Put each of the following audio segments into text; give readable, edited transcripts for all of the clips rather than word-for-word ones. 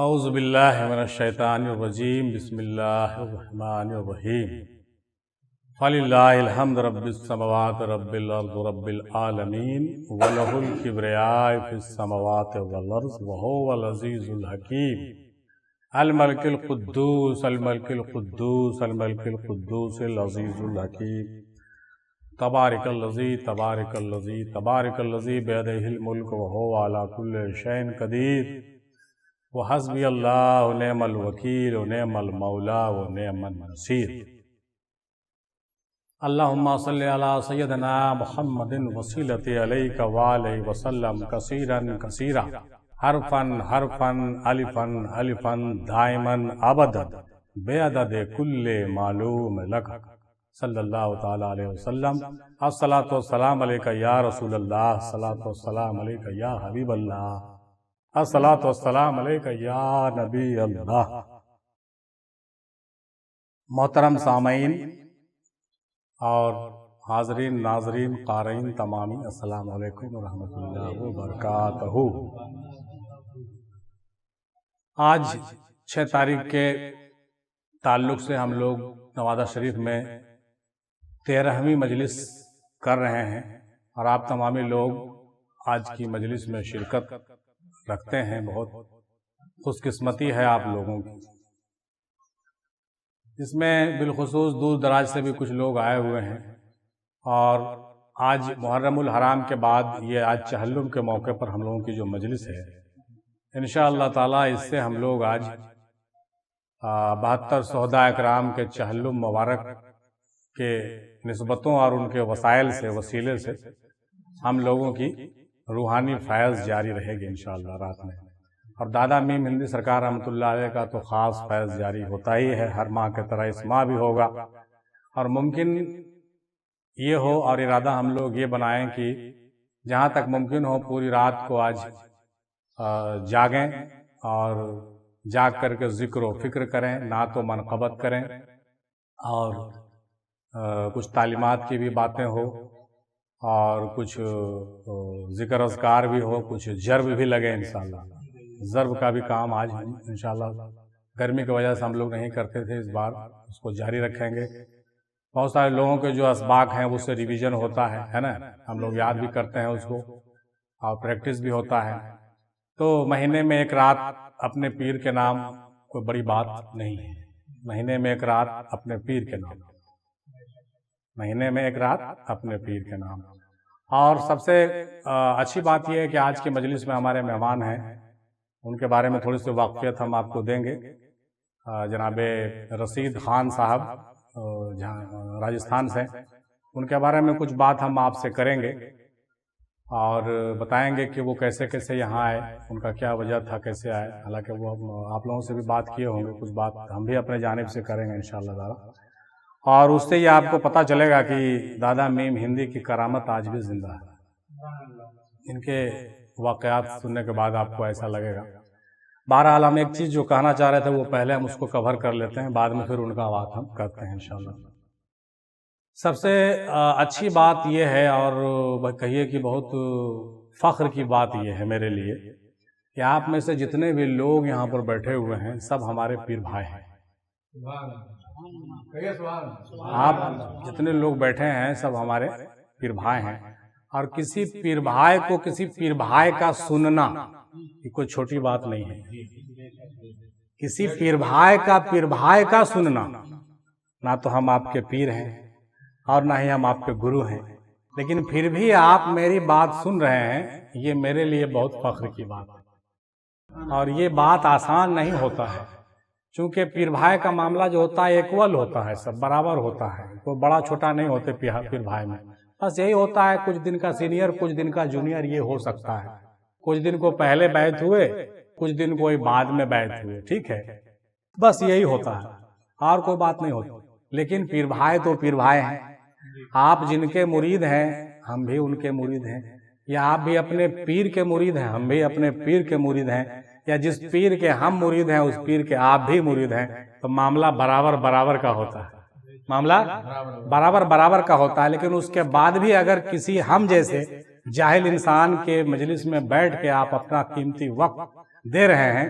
اعوذ باللہ من الشیطان الرجیم بسم اللہ الرحمن الرحیم فللہ الحمد رب السماوات رب الارض رب العالمین وَلَهُ الْكِبْرِيَاءُ فِي السَّمَاوَاتِ وَالْأَرْضِ وَهُوَ الْعَزِيزُ الْحَكِيمُ الملك القدوس الملك القدوس الملك القدوس العزيز الحكيم تبارك الذي بيده الملك وهو على كل شيء قدير وحسبي الله ونعم الوكيل ونعم المولى ونعم النصير اللهم صل على سيدنا محمد وسيلة عليك وعليه وسلم كثيرا كثيرا حرفا حرفا الفا الفا دائما ابدا بعدد كل معلوم لك صلی اللہ تعالی علیہ وسلم الصلاۃ والسلام علیک یا رسول اللہ الصلاۃ والسلام علیک یا حبیب اللہ الصلاۃ والسلام علیک یا نبی اللہ۔ محترم سامعین اور حاضرین ناظرین قارئین تمامی، السلام علیکم ورحمۃ اللہ وبرکاتہ۔ آج 6 تاریخ کے تعلق سے ہم لوگ نوادہ شریف میں 13ویں مجلس کر رہے ہیں اور آپ تمامی لوگ آج کی مجلس میں شرکت رکھتے ہیں۔ بہت خوش قسمتی ہے آپ لوگوں کی۔ اس میں بالخصوص دور دراز سے بھی کچھ لوگ آئے ہوئے ہیں، اور آج محرم الحرام کے بعد یہ آج چہلم کے موقع پر ہم لوگوں کی جو مجلس ہے، انشاءاللہ تعالی اس سے ہم لوگ آج 72 شہداء اکرام کے چہلم مبارک کے نسبتوں اور ان کے وسیلے سے ہم لوگوں کی روحانی فیض جاری رہے گی انشاءاللہ رات میں۔ اور دادا میم ہندی سرکار رحمۃ اللہ علیہ کا تو خاص فیض جاری ہوتا ہی ہے، ہر ماہ کی طرح اس ماہ بھی ہوگا، اور ممکن یہ ہو اور ارادہ ہم لوگ یہ بنائیں کہ جہاں تک ممکن ہو پوری رات کو آج جاگیں اور جاگ کر کے ذکر و فکر کریں، نعت و منقبت کریں، اور کچھ تعلیمات کی بھی باتیں ہو، اور کچھ ذکر اذکار بھی ہو، کچھ جرب بھی لگے انشاءاللہ۔ ضرب کا بھی کام آج انشاءاللہ گرمی کی وجہ سے ہم لوگ نہیں کرتے تھے، اس بار اس کو جاری رکھیں گے۔ بہت سارے لوگوں کے جو اسباق ہیں اس سے ریویژن ہوتا ہے نا، ہم لوگ یاد بھی کرتے ہیں اس کو، اور پریکٹس بھی ہوتا ہے۔ تو مہینے میں ایک رات اپنے پیر کے نام کوئی بڑی بات نہیں ہے، مہینے میں ایک رات اپنے پیر کے نام، مہینے میں ایک رات اپنے پیر کے نام۔ اور سب سے اچھی بات یہ ہے کہ آج کی مجلس میں ہمارے مہمان ہیں، ان کے بارے میں تھوڑی سی واقفیت ہم آپ کو دیں گے۔ جناب رشید خان صاحب راجستھان سے، ان کے بارے میں کچھ بات ہم آپ سے کریں گے اور بتائیں گے کہ وہ کیسے کیسے یہاں آئے، ان کا کیا وجہ تھا، کیسے آئے۔ حالانکہ وہ آپ لوگوں سے بھی بات کیے ہوں گے، کچھ بات ہم بھی اپنے جانب سے کریں گے انشاءاللہ تعالی، اور اس سے یہ آپ کو پتہ چلے گا کہ دادا میم ہندی کی کرامت آج بھی زندہ ہے۔ ان کے واقعات سننے کے بعد آپ کو ایسا لگے گا۔ بہرحال ہم ایک چیز جو کہنا چاہ رہے تھے وہ پہلے ہم اس کو کور کر لیتے ہیں، بعد میں پھر ان کا بات ہم کرتے ہیں انشاءاللہ۔ سب سے اچھی بات یہ ہے، اور کہیے کہ بہت فخر کی بات یہ ہے میرے لیے، کہ آپ میں سے جتنے بھی لوگ یہاں پر بیٹھے ہوئے ہیں سب ہمارے پیر بھائی ہیں۔ آپ جتنے لوگ بیٹھے ہیں سب ہمارے پیر بھائی ہیں، اور کسی پیر بھائی کو کسی پیر بھائی کا سننا یہ کوئی چھوٹی بات نہیں ہے۔ کسی پیر بھائی کا سننا، نہ تو ہم آپ کے پیر ہیں اور نہ ہی ہم آپ کے گرو ہیں، لیکن پھر بھی آپ میری بات سن رہے ہیں، یہ میرے لیے بہت فخر کی بات ہے، اور یہ بات آسان نہیں ہوتا ہے، چونکہ پیر بھائی کا معاملہ جو ہوتا ہے ایکول ہوتا ہے، سب برابر ہوتا ہے، کوئی بڑا چھوٹا نہیں ہوتے پیر بھائی میں۔ بس یہی ہوتا ہے کچھ دن کا سینئر کچھ دن کا جونیئر، یہ ہو سکتا ہے، کچھ دن کو پہلے بیعت ہوئے، کچھ دن کوئی بعد میں بیعت ہوئے، ٹھیک ہے، بس یہی ہوتا ہے، اور کوئی بات نہیں ہوتی۔ لیکن پیر بھائی تو پیر بھائی ہیں، آپ جن کے مرید ہیں ہم بھی ان کے مرید ہیں، یا آپ بھی اپنے پیر کے مرید ہیں ہم بھی اپنے پیر کے مرید ہیں، یا جس پیر کے ہم مرید ہیں اس پیر کے آپ بھی مرید ہیں، تو معاملہ برابر کا ہوتا ہے، معاملہ برابر کا ہوتا ہے۔ لیکن اس کے بعد بھی اگر کسی ہم جیسے جاہل انسان کے مجلس میں بیٹھ کے آپ اپنا قیمتی وقت دے رہے ہیں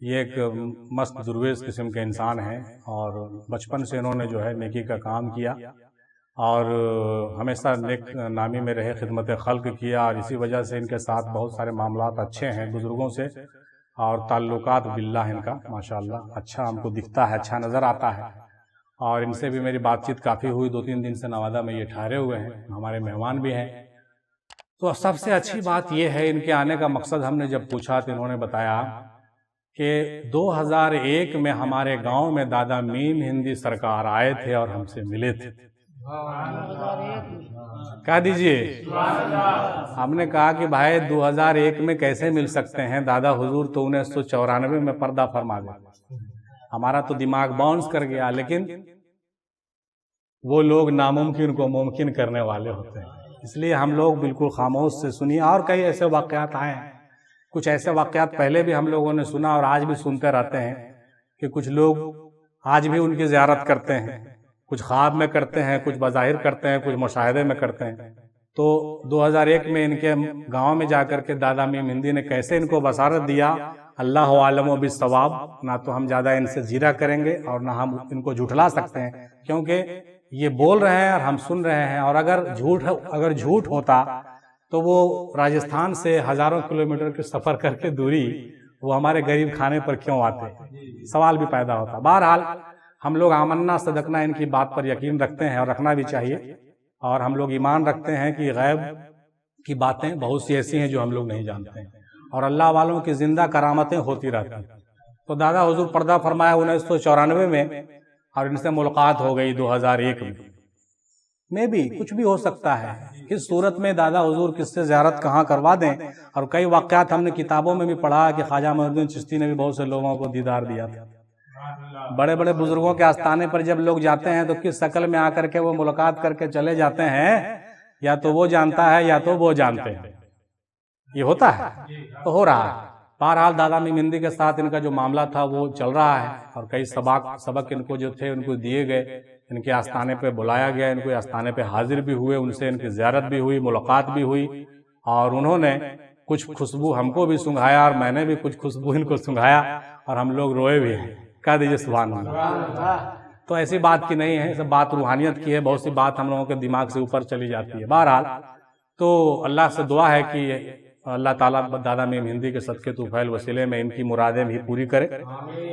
یہ ایک مست درویش قسم کے انسان ہیں، اور بچپن سے انہوں نے جو ہے نیکی کا کام کیا اور ہمیشہ نیک نامی میں رہے، خدمت خلق کیا، اور اسی وجہ سے ان کے ساتھ بہت سارے معاملات اچھے ہیں بزرگوں سے، اور تعلقات باللہ ان کا ماشاءاللہ اچھا ہم کو دکھتا ہے، اچھا نظر آتا ہے۔ اور ان سے بھی میری بات چیت کافی ہوئی، 2-3 دن سے نوادہ میں یہ ٹھہرے ہوئے ہیں، ہمارے مہمان بھی ہیں۔ تو سب سے اچھی بات یہ ہے ان کے آنے کا مقصد ہم نے جب پوچھا تو انہوں نے بتایا کہ 2001 میں ہمارے گاؤں میں دادا میم ہندی سرکار آئے تھے اور ہم سے ملے تھے۔ کہہ دیجئے۔ ہم نے کہا کہ بھائی 2001 میں کیسے مل سکتے ہیں، دادا حضور تو 1994 میں پردہ فرما گئے۔ ہمارا تو دماغ باؤنس کر گیا، لیکن وہ لوگ ناممکن کو ممکن کرنے والے ہوتے ہیں، اس لیے ہم لوگ بالکل خاموش سے سنیے۔ اور کئی ایسے واقعات آئے ہیں، کچھ ایسے واقعات پہلے بھی ہم لوگوں نے سنا اور آج بھی سنتے رہتے ہیں کہ کچھ لوگ آج بھی ان کی زیارت کرتے ہیں، کچھ خواب میں کرتے ہیں، کچھ بظاہر کرتے ہیں، کچھ مشاہدے میں کرتے ہیں۔ تو 2001 میں ان کے گاؤں میں جا کر کے دادا میم ہندی نے کیسے ان کو بصارت دیا، اللہ عالم و بالصواب، نہ تو ہم زیادہ ان سے زیرہ کریں گے اور نہ ہم ان کو جھٹلا سکتے ہیں، کیونکہ یہ بول رہے ہیں اور ہم سن رہے ہیں، اور اگر جھوٹ ہوتا تو وہ راجستھان سے ہزاروں کلومیٹر کے سفر کر کے دوری وہ ہمارے غریب کھانے پر کیوں آتے، سوال بھی پیدا ہوتا۔ بہرحال ہم لوگ آمنا صدقنا ان کی بات پر یقین رکھتے ہیں اور رکھنا بھی چاہیے، اور ہم لوگ ایمان رکھتے ہیں کہ غیب کی باتیں بہت سی ایسی ہیں جو ہم لوگ نہیں جانتے ہیں، اور اللہ والوں کی زندہ کرامتیں ہوتی رہتی ہیں۔ تو دادا حضور پردہ فرمایا 1994 میں، اور ان سے ملاقات ہو گئی 2001 میں بھی کچھ بھی ہو سکتا ہے۔ کس صورت میں دادا حضور کس سے زیارت کہاں کروا دیں، اور کئی واقعات ہم نے کتابوں میں بھی پڑھا کہ خواجہ معین الدین چشتی نے بھی بہت سے لوگوں کو دیدار دیا تھا۔ بڑے بڑے بزرگوں کے آستانے پر جب لوگ جاتے ہیں تو کس شکل میں آ کر کے وہ ملاقات کر کے چلے جاتے ہیں، یا تو وہ جانتا ہے یا تو وہ جانتے ہیں، یہ ہوتا ہے تو ہو رہا ہے۔ بہرحال دادا میم ہندی کے ساتھ ان کا جو معاملہ تھا وہ چل رہا ہے، اور کئی سبق ان کو جو تھے ان کو دیے گئے، ان کے آستانے پہ بلایا گیا، ان کو آستانے پہ حاضر بھی ہوئے، ان سے ان کی زیارت بھی ہوئی، ملاقات بھی ہوئی، اور انہوں نے کچھ خوشبو ہم کو بھی سنگھایا اور میں نے بھی کچھ خوشبو ان کو سنگھایا، اور ہم لوگ روئے بھی ہیں۔ کہہ دیجئے سبحان اللہ۔ تو ایسی بات کی نہیں ہے، سب بات روحانیت کی ہے، بہت سی بات ہم لوگوں کے دماغ سے اوپر چلی جاتی ہے۔ بہرحال تو اللہ سے دعا ہے کہ اللہ تعالیٰ دادا میم ہندی کے صدقے طفیل وسیلے میں ان کی مرادیں بھی پوری کرے،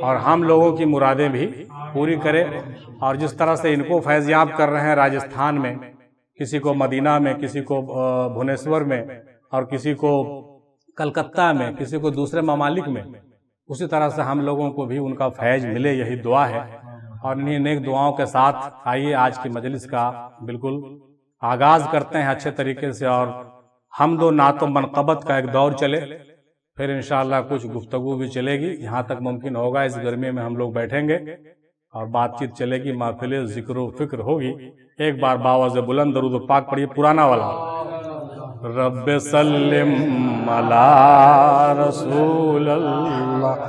اور ہم لوگوں کی مرادیں بھی پوری کرے، اور جس طرح سے ان کو فیضیاب کر رہے ہیں راجستھان میں، کسی کو مدینہ میں، کسی کو بھونیشور میں، اور کسی کو کلکتہ میں، کسی کو دوسرے ممالک میں، اسی طرح سے ہم لوگوں کو بھی ان کا فیض ملے، یہی دعا ہے۔ اور انہیں نیک دعاؤں کے ساتھ آئیے آج کی مجلس کا بالکل آغاز کرتے ہیں اچھے طریقے سے، اور حمد و نعت و منقبت کا ایک دور چلے، پھر انشاءاللہ کچھ گفتگو بھی چلے گی، یہاں تک ممکن ہوگا۔ اس گرمی میں ہم لوگ بیٹھیں گے اور بات چیت چلے گی، محفل ذکر و فکر ہوگی۔ ایک بار باواز بلند درود پاک پڑھیے پرانا والا۔ رب سلم علی رسول اللہ،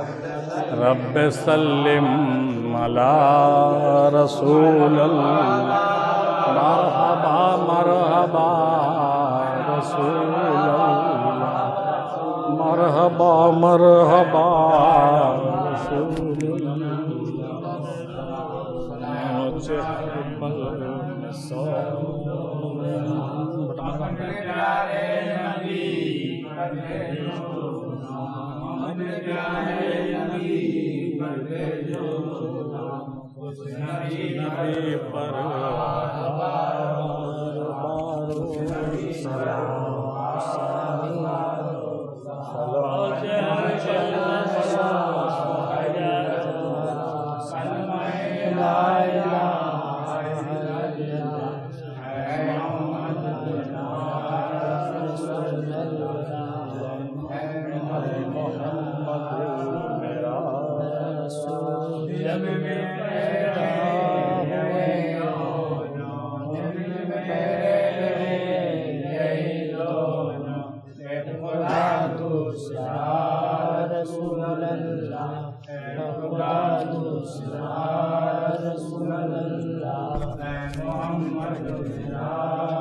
رب سلم علی رسول اللہ، مرحبا مرحبا رسول اللہ، مرحبا مرحبا رسول اللہ۔ رسول اللہ